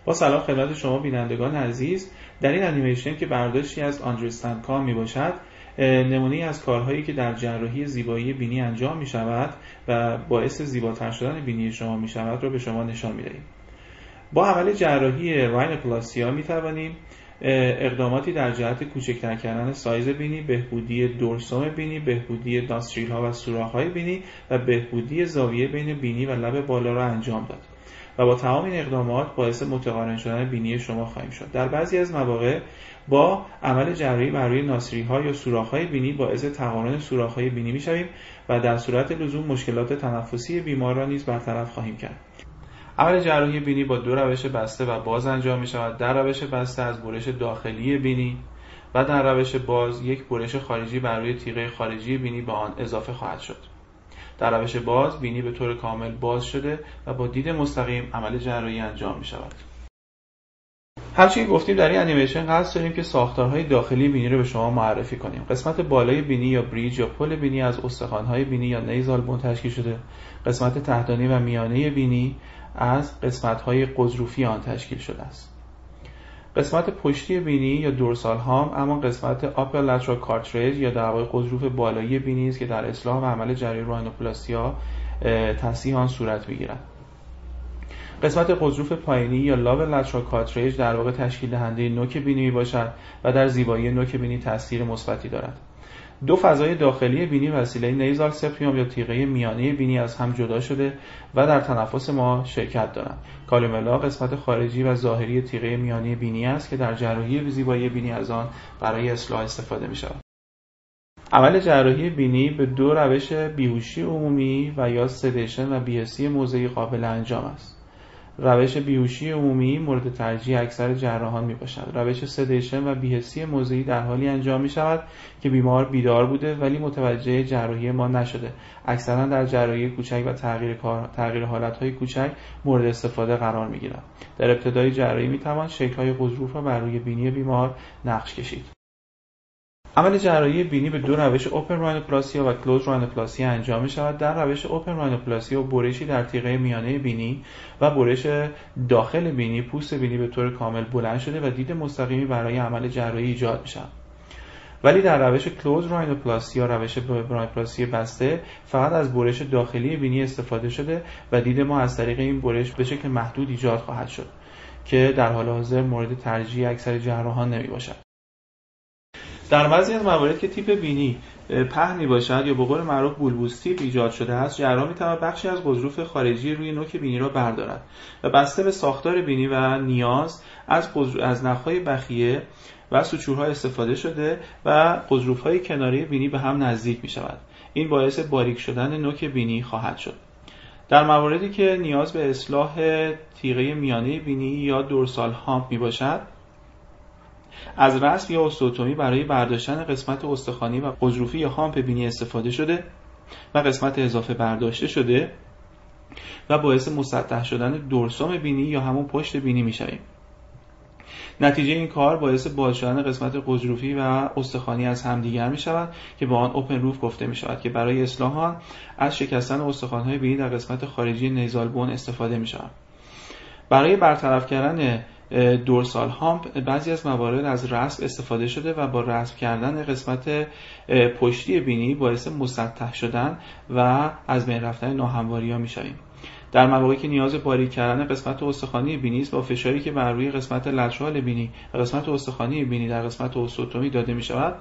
با سلام خدمت شما بینندگان عزیز. در این انیمیشن که برداشتی از آندرستندکام می باشد، نمونه‌ای از کارهایی که در جراحی زیبایی بینی انجام می شود و باعث زیباتر شدن بینی شما می شود را به شما نشان می دهیم. با عمل جراحی راینوپلاسیا می توانیم اقداماتی در جهت کوچکتر کردن سایز بینی، بهبودی دورسوم بینی، بهبودی ناستریل ها و سوراخ های بینی و بهبودی زاویه بین بینی و لب بالا را انجام داد و با تمام این اقدامات باعث متقارن شدن بینی شما خواهیم شد. در بعضی از مواقع با عمل جراحی بر روی ناستریل ها یا سوراخ های بینی باعث تقارن سوراخ های بینی می شویم و در صورت لزوم مشکلات تنفسی بیمار را نیز برطرف خواهیم کرد. عمل جراحی بینی با دو روش بسته و باز انجام می شود. در روش بسته از برش داخلی بینی و در روش باز یک برش خارجی بر روی تیغه خارجی بینی به آن اضافه خواهد شد. در روش باز بینی به طور کامل باز شده و با دید مستقیم عمل جراحی انجام می شود. همچنین گفتیم در این انیمیشن قصد داریم که ساختارهای داخلی بینی رو به شما معرفی کنیم. قسمت بالای بینی یا بریج یا پل بینی از استخوان‌های بینی یا نیزال بون تشکیل شده. قسمت تحتانی و میانه بینی از قسمت‌های قضروفی آن تشکیل شده است. قسمت پشتی بینی یا دورسال هام اما قسمت آپر لترال کارتریج یا در واقع قضروف بالایی بینی است که در اصلاح و عمل جراحی راینوپلاسیا تصحیح آن صورت می‌گیرد. قسمت قضروف پایینی یا لاب لترال کارتریج در واقع تشکیل دهنده نوک بینی میباشد و در زیبایی نوک بینی تاثیر مثبتی دارد. دو فضای داخلی بینی وسیله نیزال سپریوم یا تیغه میانه بینی از هم جدا شده و در تنفس ما شرکت دارند. کالوملا قسمت خارجی و ظاهری تیغه میانه بینی است که در جراحی زیبایی بینی از آن برای اصلاح استفاده می شود. عمل جراحی بینی به دو روش بیهوشی عمومی و یا سدیشن و بی‌حسی موضعی قابل انجام است. روش بیهوشی عمومی مورد ترجیح اکثر جراحان می باشد. روش سدیشن و بی‌حسی موضعی در حالی انجام می شود که بیمار بیدار بوده ولی متوجه جراحی ما نشده. اکثرا در جراحی کوچک و تغییر حالتهای کوچک مورد استفاده قرار می گیرد. در ابتدای جراحی می توان شکل‌های قضروف را بر روی بینی بیمار نقش کشید. عمل جراحی بینی به دو روش اوپن راینوپلاسیا و کلوز راینوپلاسیا انجام می شود. در روش اوپن راینوپلاسیا برشی در تیغه میانه بینی و برش داخل بینی پوست بینی به طور کامل بلند شده و دید مستقیمی برای عمل جراحی ایجاد می شود. ولی در روش کلوز راینوپلاسیا روش راینوپلاسیا بسته فقط از برش داخلی بینی استفاده شده و دید ما از طریق این برش به شکل محدود ایجاد خواهد شد که در حال حاضر مورد ترجیح اکثر جراحان نمی باشد. در بعضی از موارد که تیپ بینی پهنی باشد یا به قول معروف بولبوس تیپ ایجاد شده است، جراح می‌تواند بخشی از قضروف خارجی روی نوک بینی را بردارد و بسته به ساختار بینی و نیاز از نخ‌های بخیه و سوچورها استفاده شده و قضروف‌های کناری بینی به هم نزدیک می‌شود. این باعث باریک شدن نوک بینی خواهد شد. در مواردی که نیاز به اصلاح تیغه میانه بینی یا دورسال هامپ می‌باشد، از رسم یا استئوتومی برای برداشتن قسمت استخوانی و قضروفی یا هامپ بینی استفاده شده و قسمت اضافه برداشته شده و باعث مسطح شدن دورسوم بینی یا همون پشت بینی می‌شویم. نتیجه این کار باعث باز شدن قسمت قضروفی و استخوانی از همدیگر می‌شود که به آن اوپن روف گفته می‌شود که برای اصلاح آن از شکستن استخوان‌های بینی در قسمت خارجی نیزال بون استفاده می‌شود. برای برطرف کردن دورسال هامپ بعضی از موارد از رسم استفاده شده و با رسم کردن قسمت پشتی بینی باعث مسطح شدن و از بین رفتن ناهمواری‌ها می‌شویم. در مواقعی که نیاز باریک کردن قسمت استخوانی بینی است با فشاری که بر روی قسمت لترال بینی و قسمت استخوانی بینی در قسمت استئوتومی داده می‌شود،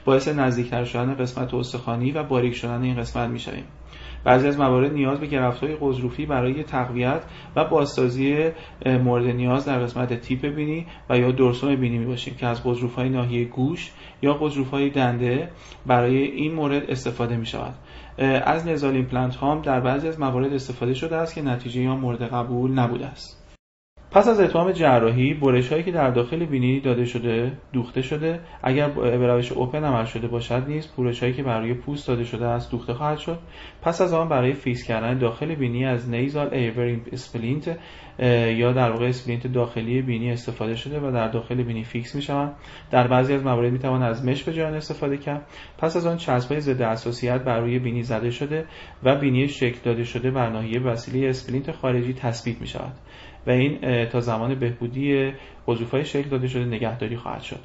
باعث نزدیکتر شدن قسمت استخوانی و باریک شدن این قسمت می‌شویم. بعضی از موارد نیاز به گرفت‌های قضروفی برای تقویت و بازسازی مورد نیاز در قسمت تیپ بینی و یا دورسوم بینی می‌باشیم که از قضروف‌های ناحیه گوش یا قضروف‌های دنده برای این مورد استفاده می‌شود. از نزال ایمپلنت هام در بعضی از موارد استفاده شده است که نتیجه آن مورد قبول نبوده است. پس از اتمام جراحی برش‌هایی که در داخل بینی داده شده دوخته شده. اگر به روش اوپن عمل شده باشد نیز برش‌هایی که بر روی پوست داده شده است دوخته خواهد شد. پس از آن برای فیکس کردن داخل بینی از نیزال ایور اسپلینت یا در واقع اسپلینت داخلی بینی استفاده شده و در داخل بینی فیکس می‌شوند. در بعضی از موارد می‌توان از مش به جای آن استفاده کرد. پس از آن چسب‌های ضد حساسیت بر روی بینی زده شده و بینی شکل داده شده بر ناحیه وسیله اسپلینت خارجی تثبیت می‌شود. و این تا زمان بهبودی قضیف‌های شکل داده شده نگهداری خواهد شد.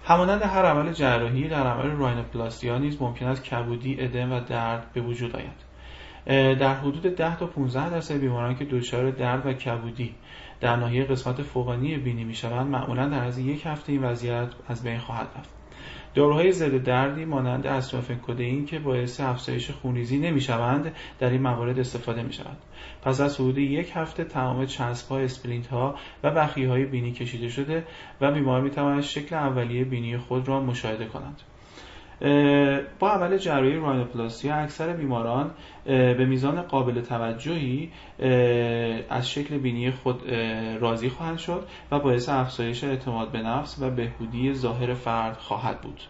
همانند هر عمل جراحی، در عمل راینوپلاستی نیز ممکن است کبودی، ادم و درد به وجود آید. در حدود 10 تا 15% بیماران که دچار درد و کبودی در ناحیه قسمت فوقانی بینی میشوند، معمولا در از یک هفته این وضعیت از بین خواهد رفت. داروهای ضد دردی مانند استامینوفن که باعث افزایش خونریزی نمیشوند، در این موارد استفاده میشود. پس از حدود یک هفته تمام چسب‌ها، اسپلینت‌ها و بخیه‌های بینی کشیده شده و بیمار میتواند شکل اولیه بینی خود را مشاهده کند. با عمل جراحی راینوپلاستی اکثر بیماران به میزان قابل توجهی از شکل بینی خود راضی خواهند شد و باعث افزایش اعتماد به نفس و بهبودی ظاهر فرد خواهد بود.